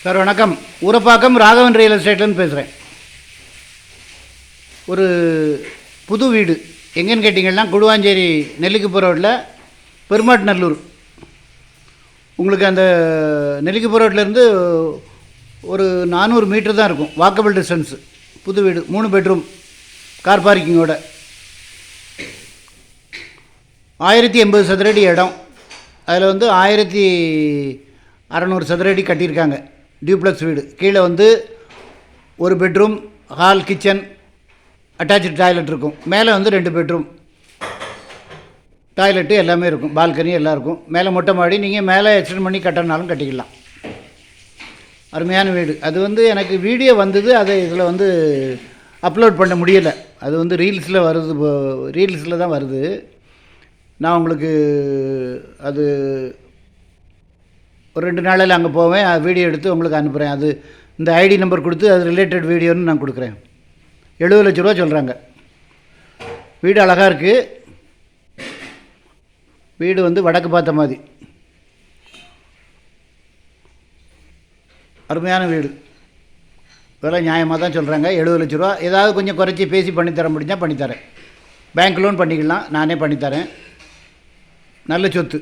Sir வணக்கம். Urapakkam Raghavan real எஸ்டேட்லேருந்து பேசுகிறேன். ஒரு புது வீடு எங்கேன்னு கேட்டிங்கன்னா குடுவாஞ்சேரி நெல்லிக்குப்பம் ரோட்டில் பெருமாட்நல்லூர். உங்களுக்கு அந்த நெல்லிக்குப்பம் ரோட்லேருந்து ஒரு 400 மீட்டர் தான் இருக்கும், வாக்கபிள் டிஸ்டன்ஸு. புது வீடு, 3 பெட்ரூம், கார் பார்க்கிங்கோட. 1080 சதுரடி இடம். அதில் 1600 சதுரடி கட்டியிருக்காங்க. டியூப்ளக்ஸ் வீடு. கீழே ஒரு bedroom, hall, kitchen, attached toilet இருக்கும். மேலே 2 பெட்ரூம், டாய்லெட்டு எல்லாமே இருக்கும், பால்கனி எல்லாம் இருக்கும். மேலே மொட்டை மாடி. நீங்கள் மேலே எக்ஸ்டெண்ட் பண்ணி கட்டினாலும் கட்டிக்கலாம். அருமையான வீடு. அது எனக்கு வீடியோ வந்தது, அதை இதில் அப்லோட் பண்ண முடியலை. அது ரீல்ஸில் வருது, ரீல்ஸில் தான் வருது. நான் உங்களுக்கு அது ஒரு 2 நாளில் அங்கே போவேன், வீடியோ எடுத்து உங்களுக்கு அனுப்புகிறேன். அது இந்த ஐடி நம்பர் கொடுத்து அது ரிலேட்டட் வீடியோன்னு நான் கொடுக்குறேன். 70 லட்ச ரூபா சொல்கிறாங்க. வீடு அழகாக இருக்குது. வீடு வடக்கு பார்த்த மாதிரி அருமையான வீடு. விலை நியாயமாக தான் சொல்கிறாங்க. 70 லட்ச ரூபா. ஏதாவது கொஞ்சம் குறைச்சி பேசி பண்ணித்தர முடிஞ்சால் பண்ணித்தரேன். பேங்க் லோன் பண்ணிக்கலாம், நானே பண்ணித்தரேன். நல்ல சொத்து.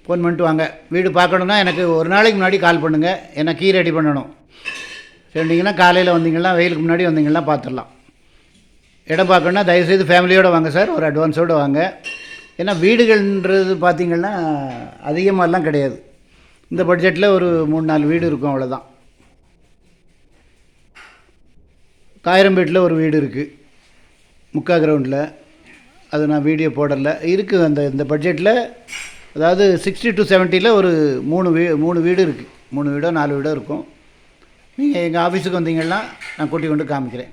ஃபோன் பண்ணிட்டு வாங்க. வீடு பார்க்கணுன்னா எனக்கு ஒரு நாளைக்கு முன்னாடி கால் பண்ணுங்கள். ஏன்னா கீ ரெடி பண்ணணும். சொன்னீங்கன்னா காலையில் வந்தீங்கன்னா, வெயிலுக்கு முன்னாடி வந்தீங்கன்னா பார்த்துடலாம். இடம் பார்க்கணுன்னா தயவுசெய்து ஃபேமிலியோடு வாங்க சார், ஒரு அட்வான்ஸோடு வாங்க. ஏன்னா வீடுகள்ன்றது பார்த்திங்கன்னா அதிகமாகலாம் கிடையாது. இந்த பட்ஜெட்டில் ஒரு 3-4 வீடு இருக்கும், அவ்வளோதான். காயிரம்பேட்டில் ஒரு வீடு இருக்குது, முக்கா கிரவுண்டில். அது நான் வீடியோ போடலை, இருக்குது இந்த பட்ஜெட்டில். அதாவது 60 to 70 ஒரு 3 வீடு இருக்குது. 3 வீடோ 4 வீடோ இருக்கும். நீங்கள் எங்கள் ஆஃபீஸுக்கு வந்தீங்கன்னா நான் கூட்டி கொண்டு காமிக்கிறேன்.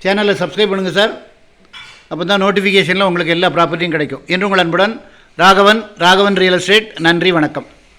சேனலை சப்ஸ்கிரைப் பண்ணுங்கள் சார். அப்போ தான் நோட்டிஃபிகேஷனில் உங்களுக்கு எல்லா ப்ராப்பர்ட்டியும் கிடைக்கும். என்று உங்கள் அன்புடன் ராகவன் ரியல் எஸ்டேட். நன்றி, வணக்கம்.